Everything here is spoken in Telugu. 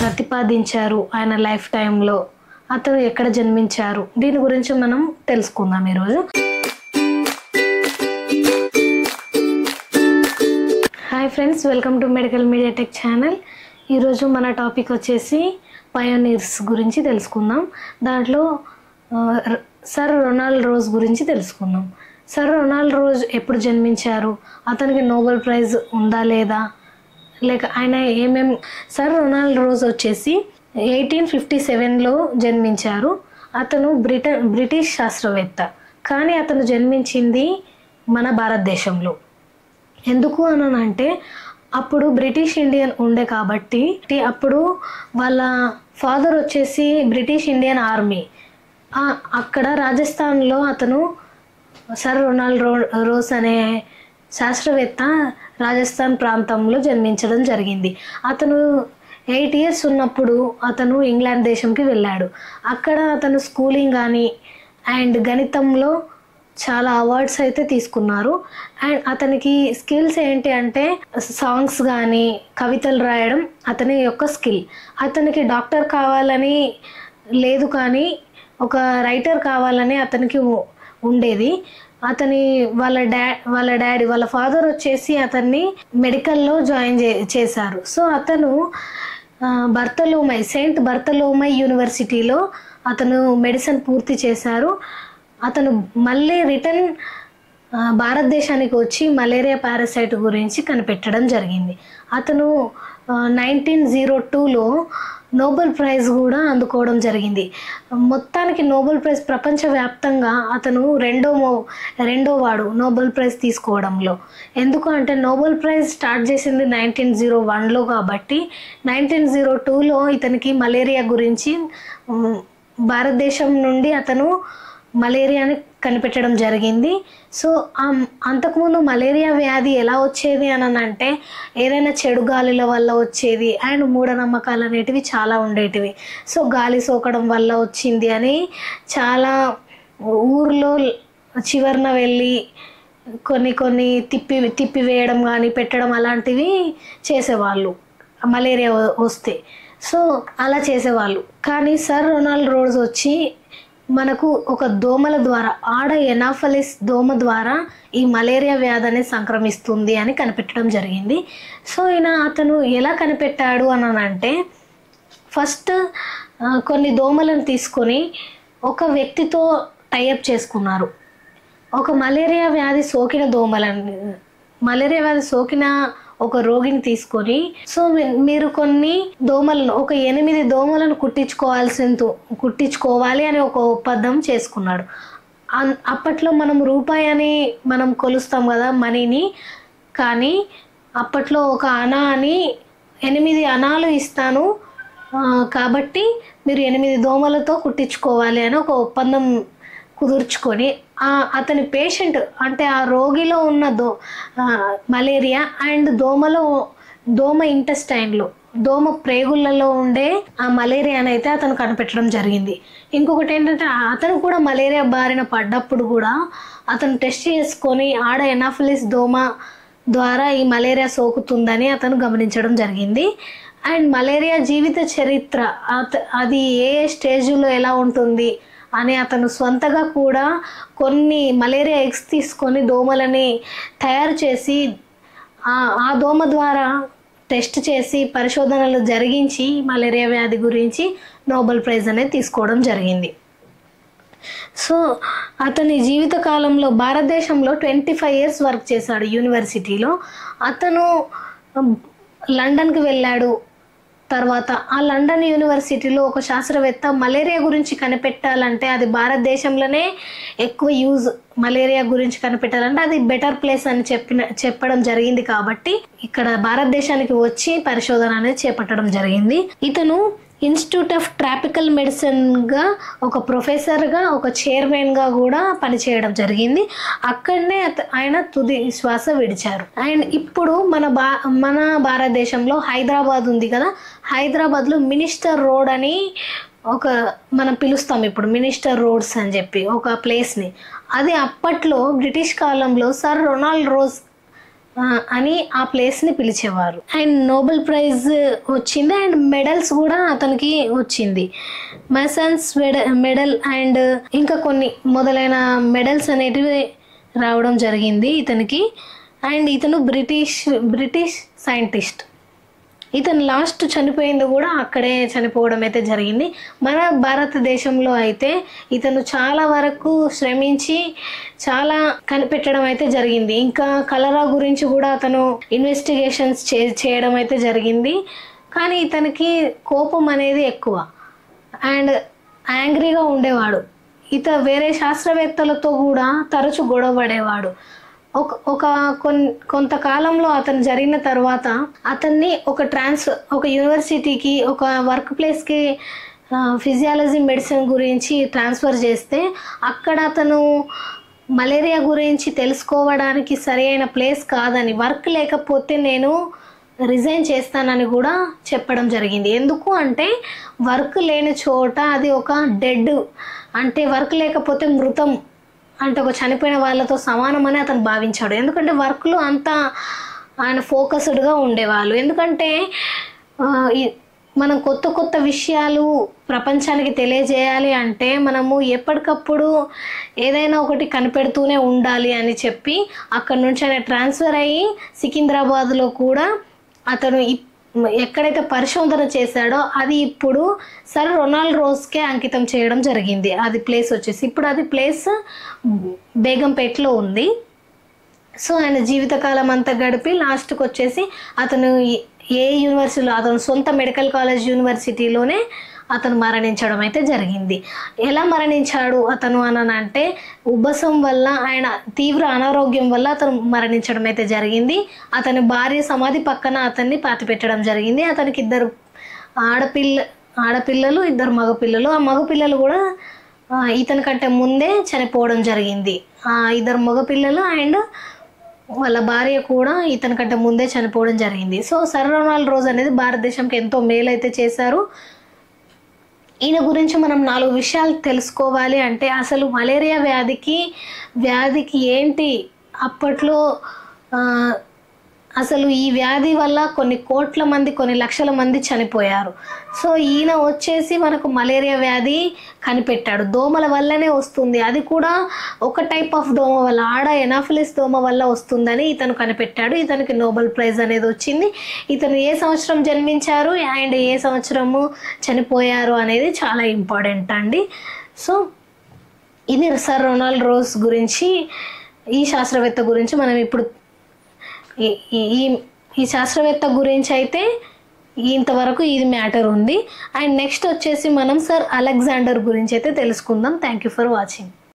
ప్రతిపాదించారు ఆయన లైఫ్ టైంలో, అతను ఎక్కడ జన్మించారు, దీని గురించి మనం తెలుసుకుందాం ఈరోజు. Hi friends, welcome to medical media tech channel. ఈరోజు మన టాపిక్ వచ్చేసి పయోనీర్స్ గురించి తెలుసుకుందాం. దాంట్లో సర్ రొనాల్డ్ రోజ్ గురించి తెలుసుకుందాం. సర్ రొనాల్డ్ రోజ్ ఎప్పుడు జన్మించారు, అతనికి నోబెల్ ప్రైజ్ ఉందా లేదా, లేక ఆయన సర్ రొనాల్డ్ రోజ్ వచ్చేసి 1857లో జన్మించారు. అతను బ్రిటిష్ శాస్త్రవేత్త, కానీ అతను జన్మించింది మన భారతదేశంలో. ఎందుకు అనంటే అప్పుడు బ్రిటిష్ ఇండియన్ ఉండే కాబట్టి, అప్పుడు వాళ్ళ ఫాదర్ వచ్చేసి బ్రిటిష్ ఇండియన్ ఆర్మీ. అక్కడ రాజస్థాన్లో అతను సర్ రొనాల్డ్ రోజ్ అనే శాస్త్రవేత్త రాజస్థాన్ ప్రాంతంలో జన్మించడం జరిగింది. అతను 8 years ఉన్నప్పుడు అతను ఇంగ్లాండ్ దేశంకి వెళ్ళాడు. అక్కడ అతను స్కూలింగ్ కానీ అండ్ గణితంలో చాలా అవార్డ్స్ అయితే తీసుకున్నారు. అండ్ అతనికి స్కిల్స్ ఏంటి అంటే సాంగ్స్ కానీ కవితలు రాయడం అతని యొక్క స్కిల్. అతనికి డాక్టర్ కావాలని లేదు, కానీ ఒక రైటర్ కావాలని అతనికి ఉండేది. వాళ్ళ ఫాదర్ వచ్చేసి అతన్ని మెడికల్లో జాయిన్ చేశారు. సో అతను సెయింట్ బర్తలోమై యూనివర్సిటీలో అతను మెడిసిన్ పూర్తి చేశారు. అతను మళ్ళీ రిటర్న్ భారతదేశానికి వచ్చి మలేరియా పారాసైట్ గురించి కనిపెట్టడం జరిగింది. అతను 1902లో నోబెల్ ప్రైజ్ కూడా అందుకోవడం జరిగింది. మొత్తానికి నోబెల్ ప్రైజ్ ప్రపంచవ్యాప్తంగా అతను రెండో వాడు నోబెల్ ప్రైజ్ తీసుకోవడంలో. ఎందుకు అంటే నోబెల్ ప్రైజ్ స్టార్ట్ చేసింది 1901లో కాబట్టి 1902లో ఇతనికి మలేరియా గురించి భారతదేశం నుండి అతను మలేరియాని కనిపెట్టడం జరిగింది. సో అంతకుముందు మలేరియా వ్యాధి ఎలా వచ్చేది అని అంటే ఏదైనా చెడు గాలుల వల్ల వచ్చేది అండ్ మూఢనమ్మకాలు అనేటివి చాలా ఉండేటివి. సో గాలి సోకడం వల్ల వచ్చింది అని చాలా ఊర్లో చివరన వెళ్ళి కొన్ని తిప్పివేయడం కానీ పెట్టడం అలాంటివి చేసేవాళ్ళు మలేరియా వస్తే. సో అలా చేసేవాళ్ళు. కానీ సర్ రొనాల్డ్ రోజ్ వచ్చి మనకు ఒక దోమల ద్వారా, ఆడ ఎనాఫలిస్ దోమ ద్వారా ఈ మలేరియా వ్యాధి అనేది సంక్రమిస్తుంది అని కనిపెట్టడం జరిగింది. సో అతను ఎలా కనిపెట్టాడు అని అంటే ఫస్ట్ కొన్ని దోమలను తీసుకొని ఒక వ్యక్తితో టైఅప్ చేసుకున్నారు. ఒక మలేరియా వ్యాధి సోకిన ఒక రోగిని తీసుకొని, సో మీరు కొన్ని దోమలను, ఒక 8 దోమలను కుట్టించుకోవాలి అని ఒక ఒప్పందం చేసుకున్నాడు. అప్పట్లో మనం రూపాయి అని మనం కొలుస్తాం కదా మనీని, కానీ అప్పట్లో ఒక అనా అని 8 అనాలు ఇస్తాను కాబట్టి మీరు 8 దోమలతో కుట్టించుకోవాలి అని ఒక ఒప్పందం కుదుర్చుకొని అతని పేషెంట్ అంటే ఆ రోగిలో ఉన్న మలేరియా అండ్ దోమ ఇంటెస్టైన్లో, దోమ ప్రేగులలో ఉండే ఆ మలేరియాని అయితే అతను కనిపెట్టడం జరిగింది. ఇంకొకటి ఏంటంటే అతను కూడా మలేరియా బారిన పడ్డప్పుడు కూడా అతను టెస్ట్ చేసుకొని ఆడ ఎనాఫిలిస్ దోమ ద్వారా ఈ మలేరియా సోకుతుందని అతను గమనించడం జరిగింది. అండ్ మలేరియా జీవిత చరిత్ర అది ఏ స్టేజ్లో ఎలా ఉంటుంది అని అతను స్వంతగా కూడా కొన్ని మలేరియా ఎగ్స్ తీసుకొని దోమలని తయారు చేసి ఆ దోమ ద్వారా టెస్ట్ చేసి పరిశోధనలు జరిగించి మలేరియా వ్యాధి గురించి నోబెల్ ప్రైజ్ అనేది తీసుకోవడం జరిగింది. సో అతని జీవితకాలంలో భారతదేశంలో 25 years వర్క్ చేశాడు యూనివర్సిటీలో. అతను లండన్కి వెళ్ళాడు. తర్వాత ఆ లండన్ యూనివర్సిటీలో ఒక శాస్త్రవేత్త మలేరియా గురించి కనిపెట్టాలంటే అది భారతదేశంలోనే ఎక్కువ మలేరియా గురించి కనిపెట్టాలంటే అది బెటర్ ప్లేస్ అని చెప్పడం జరిగింది. కాబట్టి ఇక్కడ భారతదేశానికి వచ్చి పరిశోధన అనేది చేపట్టడం జరిగింది. ఇతను ఇన్స్టిట్యూట్ ఆఫ్ ట్రాపికల్ మెడిసిన్గా ఒక ప్రొఫెసర్గా, ఒక చైర్మన్గా కూడా పనిచేయడం జరిగింది. అక్కడనే ఆయన తుది శ్వాస విడిచారు. అండ్ ఇప్పుడు మన భారతదేశంలో హైదరాబాద్ ఉంది కదా, హైదరాబాద్లో మినిస్టర్ రోడ్ అని మనం పిలుస్తాం ఇప్పుడు మినిస్టర్ రోడ్స్ అని చెప్పి ఒక ప్లేస్ని. అది అప్పట్లో బ్రిటిష్ కాలంలో సర్ రొనాల్డ్ రోజ్ అని ఆ ప్లేస్ని పిలిచేవారు. అండ్ నోబెల్ ప్రైజ్ వచ్చింది అండ్ మెడల్స్ కూడా అతనికి వచ్చింది. మెసన్స్ మెడల్ అండ్ ఇంకా కొన్ని మొదలైన మెడల్స్ అనేటివి రావడం జరిగింది ఇతనికి. అండ్ ఇతను బ్రిటిష్ సైంటిస్ట్. ఇతను లాస్ట్ చనిపోయింది కూడా అక్కడే చనిపోవడం అయితే జరిగింది. మన భారతదేశంలో అయితే ఇతను చాలా వరకు శ్రమించి చాలా కనిపెట్టడం అయితే జరిగింది. ఇంకా కలరా గురించి కూడా అతను ఇన్వెస్టిగేషన్స్ చేయడం అయితే జరిగింది. కానీ ఇతనికి కోపం అనేది ఎక్కువ అండ్ యాంగ్రీగా ఉండేవాడు. వేరే శాస్త్రవేత్తలతో కూడా తరచు గొడవ పడేవాడు. కొంతకాలంలో అతను జరిగిన తర్వాత అతన్ని ఒక యూనివర్సిటీకి ఒక వర్క్ ప్లేస్కి ఫిజియాలజీ మెడిసిన్ గురించి ట్రాన్స్ఫర్ చేస్తే అక్కడ అతను మలేరియా గురించి తెలుసుకోవడానికి సరైన ప్లేస్ కాదని, వర్క్ లేకపోతే నేను రిజైన్ చేస్తానని కూడా చెప్పడం జరిగింది. ఎందుకు అంటే వర్క్ లేని చోట అది ఒక డెడ్, అంటే వర్క్ లేకపోతే మృతం, అంటే ఒక చనిపోయిన వాళ్ళతో సమానమని అతను భావించాడు. ఎందుకంటే వర్క్లో అంతా ఆయన ఫోకస్డ్గా ఉండేవాళ్ళు. ఎందుకంటే మనం కొత్త కొత్త విషయాలు ప్రపంచానికి తెలియజేయాలి అంటే మనము ఎప్పటికప్పుడు ఏదైనా ఒకటి కనిపెడుతూనే ఉండాలి అని చెప్పి అక్కడ నుంచి ఆయన ట్రాన్స్ఫర్ అయ్యి సికింద్రాబాద్లో కూడా అతను ఎక్కడైతే పరిశోధన చేశాడో అది ఇప్పుడు సర్ రొనాల్డ్ రోజ్కే అంకితం చేయడం జరిగింది. అది ప్లేస్ వచ్చేసి ఇప్పుడు అది ప్లేస్ బేగంపేటలో ఉంది. సో ఆయన జీవితకాలం అంతా గడిపి లాస్ట్కి వచ్చేసి అతను ఏ యూనివర్సిటీలో, అతను సొంత మెడికల్ కాలేజ్ యూనివర్సిటీలోనే అతను మరణించడం అయితే జరిగింది. ఎలా మరణించాడు అతను అంటే ఉబ్బసం వల్ల, ఆయన తీవ్ర అనారోగ్యం వల్ల అతను మరణించడం అయితే జరిగింది. అతని భార్య సమాధి పక్కన అతన్ని పాతిపెట్టడం జరిగింది. అతనికి 2 ఆడపిల్లలు 2 మగపిల్లలు. ఆ మగపిల్లలు కూడా ఇతని కంటే ముందే చనిపోవడం జరిగింది. 2 మగపిల్లలు అండ్ వాళ్ళ భార్య కూడా ఇతని కంటే ముందే చనిపోవడం జరిగింది. సో సర్ రొనాల్డ్ రోజ్ అనేది భారతదేశంకి ఎంతో మేలైతే చేశారు. ఈయన గురించి మనం 4 విషయాలు తెలుసుకోవాలి అంటే అసలు మలేరియా వ్యాధికి ఏంటి, అప్పట్లో అసలు ఈ వ్యాధి వల్ల కొన్ని కోట్ల మంది, కొన్ని లక్షల మంది చనిపోయారు. సో ఈయన వచ్చేసి మనకు మలేరియా వ్యాధి కనిపెట్టాడు. దోమల వల్లనే వస్తుంది, అది కూడా ఒక టైప్ ఆఫ్ దోమ వల్ల, ఆడ ఎనాఫిలిస్ దోమ వల్ల వస్తుందని ఇతను కనిపెట్టాడు. ఇతనికి నోబెల్ ప్రైజ్ అనేది వచ్చింది. ఇతను ఏ సంవత్సరం జన్మించారు అండ్ ఏ సంవత్సరము చనిపోయారు అనేది చాలా ఇంపార్టెంట్ అండి. సో ఇది సర్ రొనాల్డ్ రోజ్ గురించి, ఈ శాస్త్రవేత్త గురించి మనం ఇప్పుడు ఈ శాస్త్రవేత్త గురించి అయితే ఇంతవరకు ఇది మ్యాటర్ ఉంది. అండ్ నెక్స్ట్ వచ్చేసి మనం సర్ అలెగ్జాండర్ గురించి అయితే తెలుసుకుందాం. Thank you for watching.